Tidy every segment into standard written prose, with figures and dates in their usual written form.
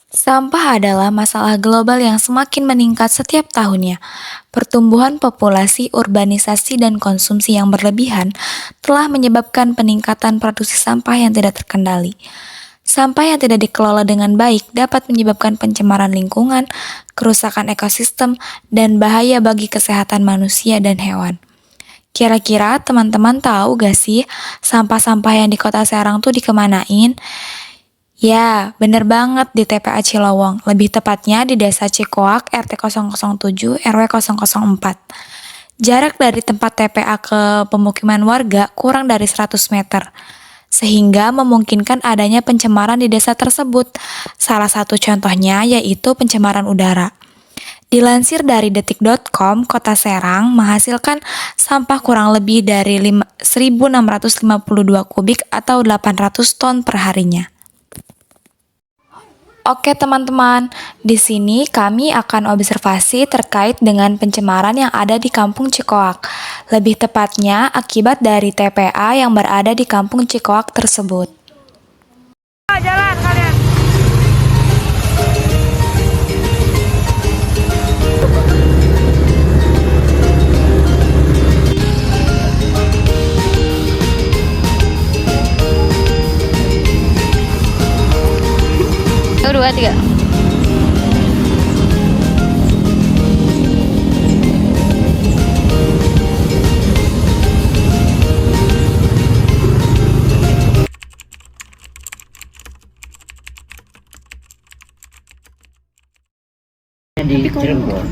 Sampah adalah masalah global yang semakin meningkat setiap tahunnya. Pertumbuhan populasi, urbanisasi, dan konsumsi yang berlebihan telah menyebabkan peningkatan produksi sampah yang tidak terkendali. Sampah yang tidak dikelola dengan baik dapat menyebabkan pencemaran lingkungan, kerusakan ekosistem, dan bahaya bagi kesehatan manusia dan hewan. Kira-kira teman-teman tahu gak sih sampah-sampah yang di kota Serang tuh dikemanain? Ya, bener banget di TPA Cilowong, lebih tepatnya di Desa Cikoak RT 007 RW 004. Jarak dari tempat TPA ke pemukiman warga kurang dari 100 meter, sehingga memungkinkan adanya pencemaran di desa tersebut. Salah satu contohnya yaitu pencemaran udara. Dilansir dari detik.com, Kota Serang menghasilkan sampah kurang lebih dari 1.652 kubik atau 800 ton per harinya. Oke teman-teman, di sini kami akan observasi terkait dengan pencemaran yang ada di Kampung Cikoak. Lebih tepatnya akibat dari TPA yang berada di Kampung Cikoak tersebut. Jalan kalian. Satu, dua, tiga. Di Cirebon,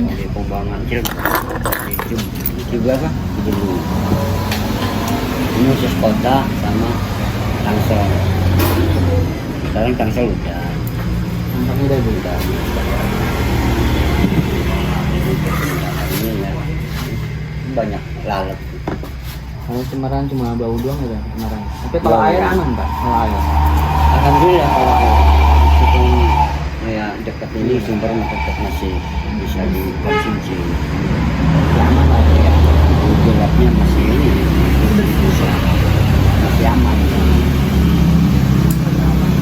di Pembangunan Cirebon, di juga kan di dulu. Ini khusus kota sama Tangsel. Sekarang Tangsel udah, udah. Ini ya banyak lalat. Kalau cemaran cuma bau doang ya cemaran. Tapi kalau air aman Pak, kalau air. Alhamdulillah kalau meskipun ya dekat ini sumber tetap masih bisa dikonsumsi. Aman lah ya. Gelapnya masih ini bisa masih aman.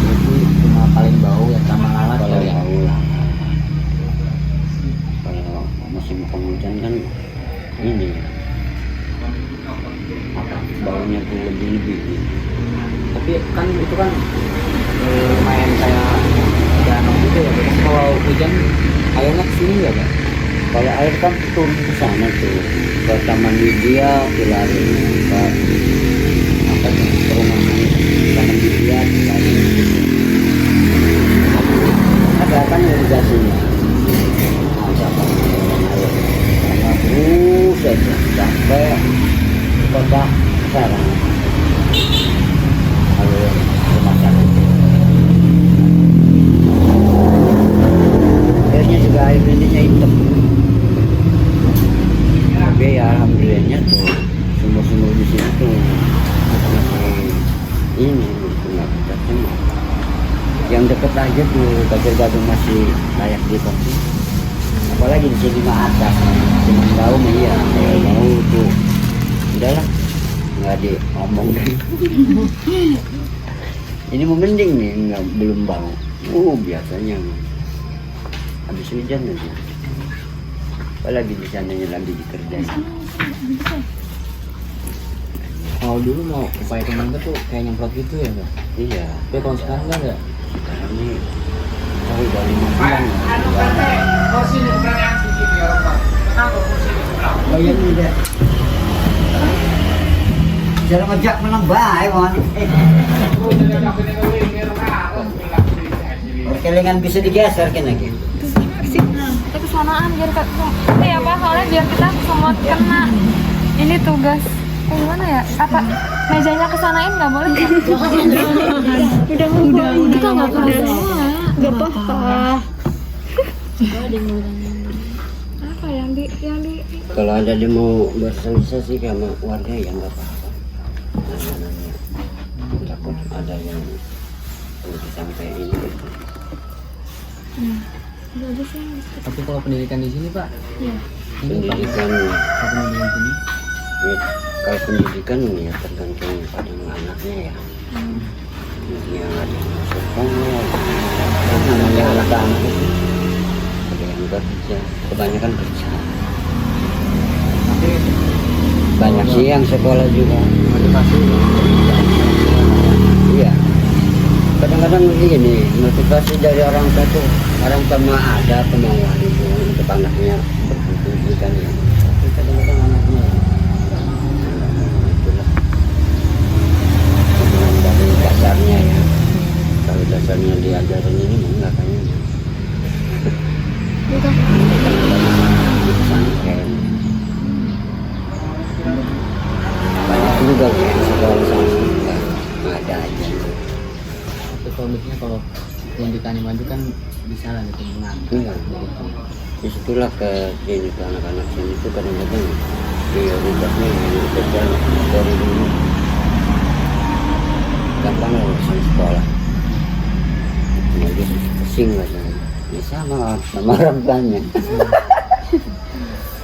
Itu cuma paling bau ya sama lalat Kalau ya. bau lah. Kalau musim penghujan kan ini apa baunya tuh lebih. Tapi kan itu kan lumayan kayak danau gitu ya. Terus kalau hujan airnya kesini nggak Pak? Kalau air kan turun ke sana tuh ke Taman Widya, dilari ke apa tuh perumahan Taman Widya, dilari ada kan irigasinya. Ada pengelolaan air karena terus saja sampai kota Serang. Kalau rumah sakit airnya juga air bendinya hitam. Tapi ya alhamdulillahnya tuh sumur-sumur di sini tuh masih ini nggak cuma yang deket aja tuh Pagar Gadung masih layak dikonsumsi. Apalagi di sini mah atas cuma tahu iya mau tuh udahlah nggak diomong deh. Ini mau mending nih nggak belum bau. Biasanya habis hujan aja. Apalagi di sananya lagi dikerjain. Kalau dulu mau upaya pemerintah tuh kayak nyemprot gitu ya Pak? Iya. Tapi kalau sekarang nggak ada. Sekarang ini tahu dari 5 bulan. Oh iya tidak. Jangan ngejak menambah, mon. Kelingan bisa digeser kan lagi. Kita kesanaan biar ya Pak, soalnya biar kita semua kena. Ini tugas. Gimana ya? Apa mejanya kesanain nggak boleh? Udah. Kita nggak perlu semua. Nggak apa-apa. Apa yang di Kalau ada dia mau bersosialisasi sama warga ya nggak apa-apa. Namanya takut ada yang sampai ini. bagus ya. Tapi kalau pendidikan di sini Pak, Iya. ini Pendidikan, satu pendidikan sini. ya, kalau pendidikan ya tergantung pada anaknya ya. Yang ada yang masuk sekolah, anak-anak itu ada yang kerja, kebanyakan kerja. Tapi Banyak sih yang sekolah juga. motivasi Iya. Kadang-kadang begini, motivasi dari orang tua tuh orang tua mah ada kemauan itu untuk anaknya berpendidikan ya. Tapi kadang-kadang anaknya itulah. Dari dasarnya ya. Kalau dasarnya diajarin ini enggak kayaknya. Gitu. Pesantren. Banyak juga yang sekolah pesantren ada aja. itu komiknya kalau pendidikannya maju kan bisa lah gitu mengangkat. Iya. Disitulah ke sini ke anak-anak sini itu kadang-kadang prioritasnya yang kerja dari dulu gampang lah urusan sekolah. Jadi pusing lah saya. Ya sama orang tuanya.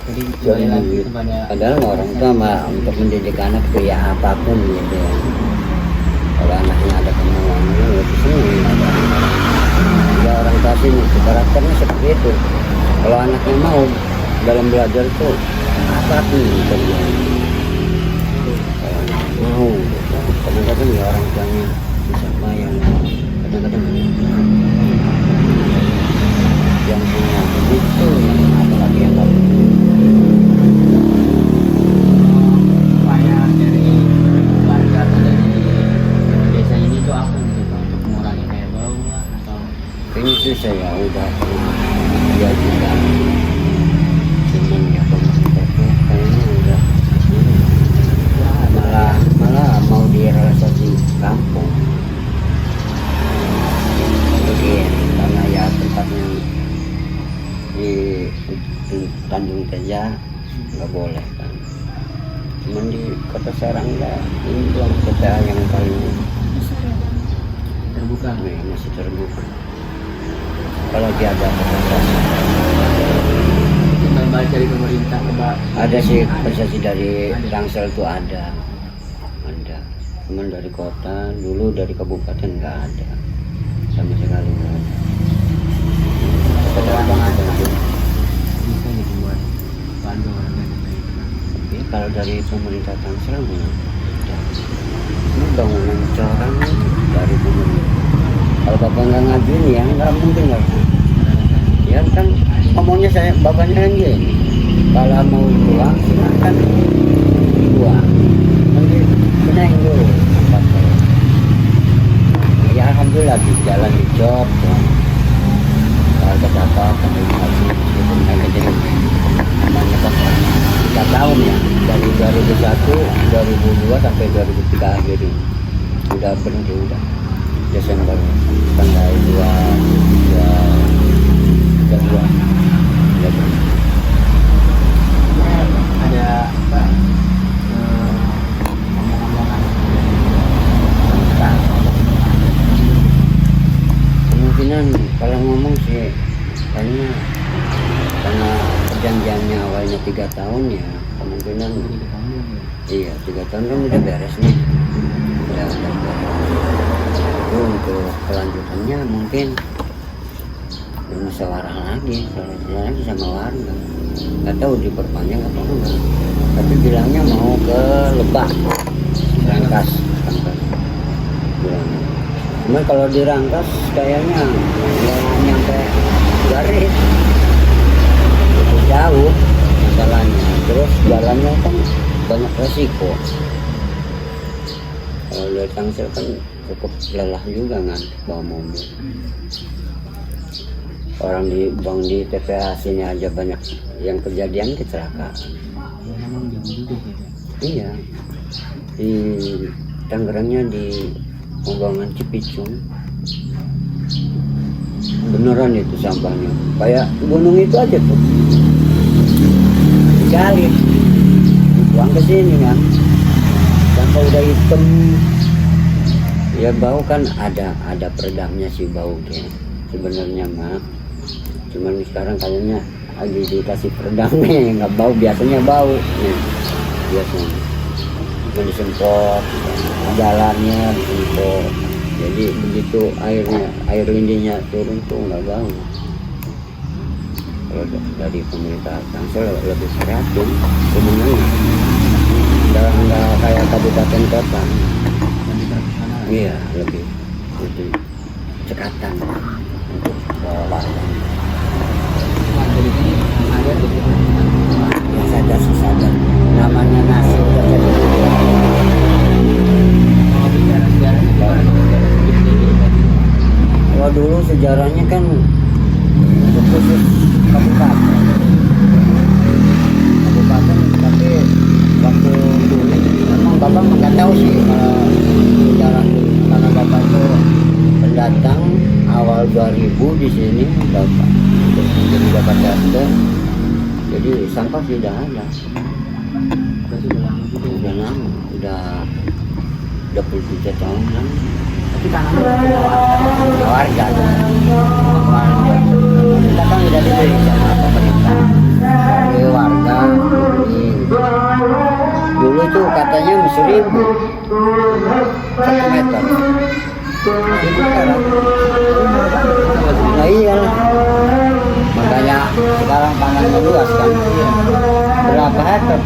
Jadi kembali lagi kepada Padahal orang tua mah untuk mendidik anak itu ya apapun gitu ya. Kalau anaknya ada kemauan lebih senang ya orang tua sini karakternya seperti itu. Kalau anaknya mau dalam belajar itu apapun gitu dia mau gitu. Kadang-kadang ya orang tuanya bisa bayang, kadang-kadang yang punya begitu yang apalagi yang nggak punya. upaya dari warga atau dari desa ini tuh apa gitu untuk mengurangi kayak bau lah, atau Ini sih saya udah pernah dia juga cuman ya pemerintah tuh kayaknya udah ya, malah mau direalisasi kampung jadi karena ya tempatnya di Tanjung Teja nggak boleh kan, cuman di Kota Serang lah ini doang kota yang paling terbuka. masih terbuka. Kalau dia ada kompensasi, Itu balik dari pemerintah ke ada sih kompensasi dari Tangsel tuh ada, cuman dari kota dulu dari kabupaten nggak ada sama sekali nggak ada. Kadang-kadang ada tuh. bisa gitu buat bantu warga dan lain-lain. Tapi kalau dari pemerintah Tangsel nggak ada. Ini bangunan corang dari pemerintah. Kalau bapak nggak ngajuin ya nggak mungkin lah. Ya kan ngomongnya saya bapaknya kan gini, kalau mau uang silakan uang, nanti benahin dulu tempat saya. Ya alhamdulillah di jalan dicop, kalau berapa kami kasih itu naik jadi namanya pas 3 tahun ya dari 2001, 2002 sampai 2003 akhir ini udah berhenti udah Desember tanggal 2 udah berhenti. Ada ngomong-ngomongan Kemungkinan kalau ngomong sih karena perjanjiannya awalnya 3 tahun ya kemungkinan di kamu iya 3 tahun kan udah beres nih udah beres. Itu untuk kelanjutannya mungkin bermusyawarah lagi sama warga, nggak tahu diperpanjang apa enggak, tapi bilangnya mau ke Lebak Rangkas bilangnya. Cuma kalau di Rangkas kayaknya nggak nyampe Garis, itu jauh masalahnya, terus jalannya kan banyak resiko. Kalau dari Tangsel kan cukup lelah juga kan bawa mobil. Orang di TPA sini aja banyak yang kejadian kecelakaan. memang jauh juga gitu. Iya, di Tangerangnya di Pembangunan Cipicung beneran itu sampahnya kayak gunung itu aja tuh digali buang ke sini kan sampai udah hitam ya bau kan ada peredamnya sih baunya sebenarnya mah, cuman sekarang kayaknya lagi dikasih peredamnya nggak bau, biasanya bau nih biasanya cuma disemprot jalannya disemprot Jadi begitu air windinya turun tuh nggak bau. Kalau dari pemerintah Tangsel lebih kreatif sebenarnya. Nggak kayak kabupaten kota. Iya, lebih cekatan untuk warga. Yang sadar sih sadar. Namanya nasi udah jadi. Kalau dulu sejarahnya kan untuk khusus kabupaten, tapi waktu dulu memang bapak nggak tahu sih kalau sejarah dulu, karena bapak itu pendatang awal 2000 di sini bapak, terus jadi bapak dasar, jadi sampah tidak ada. Udah lama, udah 23 tahun kan. Tapi tanahnya Warga kita kan udah diberi sama pemerintah dari warga dulu tuh katanya 1.000 1 meter itu sekarang nah iya makanya sekarang tanahnya luas kan berapa hektar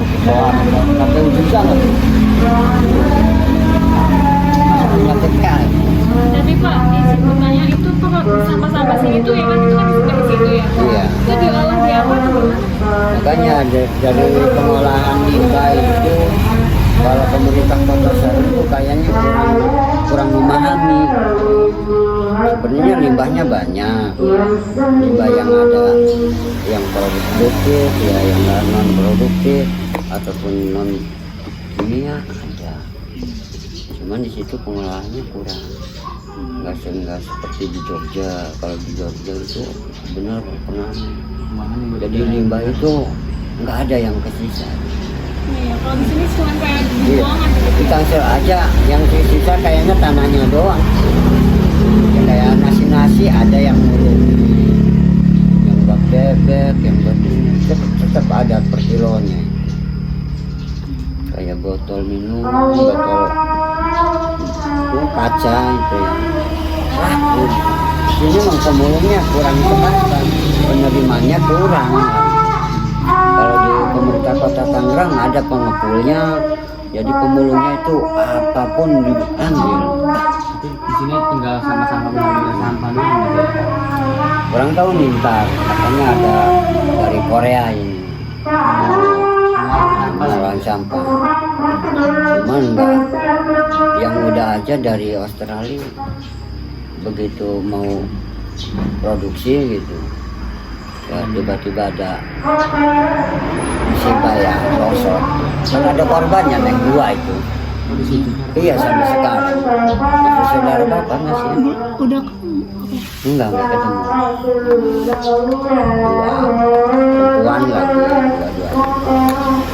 sampai ujung sana punya TKI. Jadi Pak, di sebutannya itu sampah-sampah sini tuh ya kan itu kan di situ ya? Iya. Itu diolah di apa tuh? Makanya dari pengolahan limbah itu kalau pemerintah Kota Serang itu kayaknya kurang memahami. Sebenarnya limbahnya banyak, limbah yang ada yang produktif, ya yang non produktif ataupun non kimia ada. Cuman di situ pengolahannya kurang, nggak seperti di Jogja. Kalau di Jogja itu benar pernah. Jadi limbah itu nggak ada yang kesisa. Iya, kalau di sini cuma kayak Iya. buangan gitu. Di Tangsel aja yang sisa kayaknya tanahnya doang. Ya, kayak nasi ada yang mulu, yang bak bebek, yang batunya tetap ada per kilonya. Kayak botol minum, botol itu kaca itu yang rakus. Ini memang pemulungnya kurang tepat, penerimanya kurang. Kalau di pemerintah Kota Tangerang ada pengepulnya, jadi pemulungnya itu apapun diambil. Tapi di sini tinggal sama-sama mengambil sampah dulu gitu ya. Kurang tahu nih ntar, katanya ada dari Korea ini pengolahan sampah. Cuman enggak, yang udah aja dari Australia begitu mau produksi gitu ya tiba-tiba ada musibah yang longsor kan ada korbannya naik 2 itu Di situ. iya sampai sekarang itu saudara bapak masih Udah enggak ketemu 2 perempuan lagi dua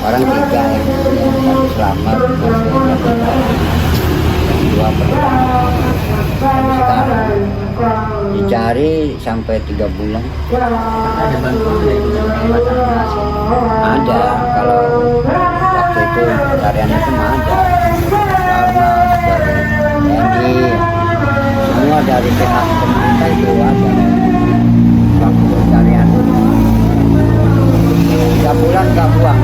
orang 3 yang satu selamat masih yang 2 perempuan sampai sekarang dicari sampai 3 bulan. Ada bantuan dari Basarnas. Ada kalau waktu itu pencarian itu mah ada Basarnas dari TNI semua dari pihak pemerintah itu ada waktu pencarian 3 bulan gak buang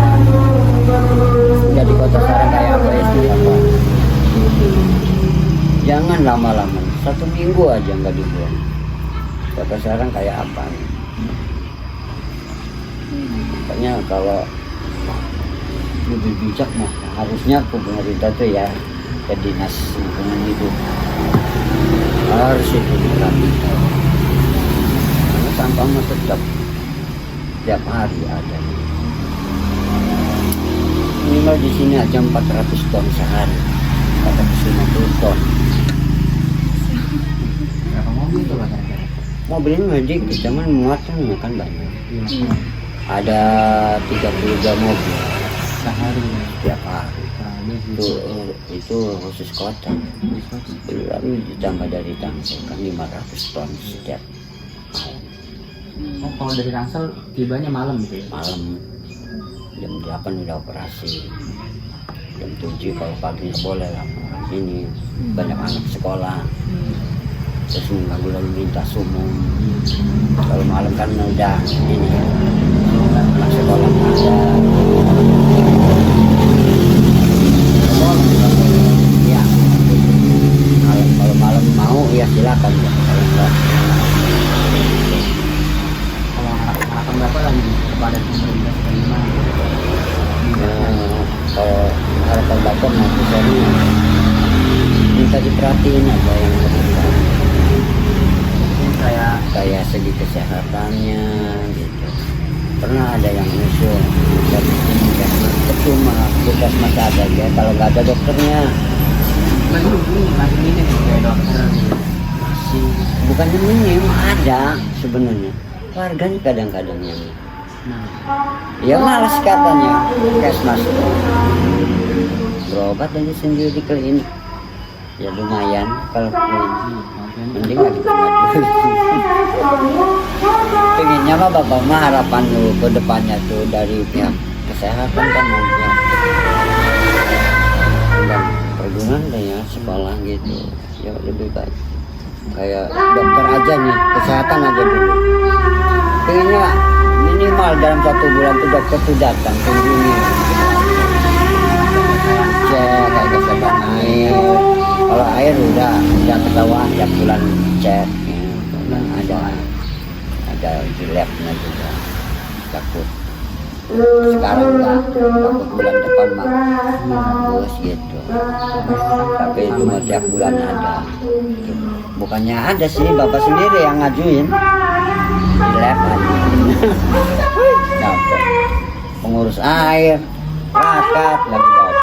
jadi Kota Serang kayak apa itu apa jangan lama-lama 1 minggu aja nggak dibuang Kota Serang kayak apa nih makanya kalau lebih bijak mah harusnya pemerintah tuh ya ke dinas lingkungan hidup harus itu diperhatikan karena sampah mah tetap tiap hari ada minimal di sini aja 400 ton sehari 450 ton Berapa mobil tuh Pak? mobilnya medik cuman muatan kan banyak Iya. ada 32 mobil Sehari ya. tiap hari Kurang lebih itu khusus kota belum ditambah dari Tangsel kan 500 ton setiap Oh, kalau dari Tangsel tibanya malam gitu ya? malam jam 8 udah operasi jam 7 kalau pagi nggak boleh lah ini banyak anak sekolah terus mengganggu lalu lintas umum. Kalau malam kan udah ini anak sekolah nggak ada. Ya kalau malam mau ya silakan ya, kalau enggak Kalau harapan Bapak lagi kepada pemerintah bagaimana? kalau harapan bapak nanti saya minta diperhatiin aja yang berkaitan Mungkin kayak segi kesehatannya gitu. Pernah ada yang usul dari puskesmas cuma puskesmas ada aja kalau nggak ada dokternya masih ini kayak dokter masih bukannya minim ada sebenarnya warganya kadang-kadang yang nah ya malas katanya puskesmas berobat aja sendiri di klinik ya lumayan kalau klinik mending nggak gitu. Pengennya mah bapak mah harapan lu ke depannya tuh dari pihak kesehatan kan nanti dan perguruan deh ya sekolah gitu ya lebih baik kayak dokter aja nih kesehatan aja dulu pengennya minimal dalam 1 bulan tuh dokter tuh datang kunjungi cek kayak kesehatan air kalau air udah ketahuan tiap bulan cek ya. Dan ada di labnya juga takut sekarang enggak takut bulan depan mah bagus gitu tapi itu mah tiap bulan ada bukannya ada sih bapak sendiri yang ngajuin di lab aja dapet pengurus air rakat lagi bapak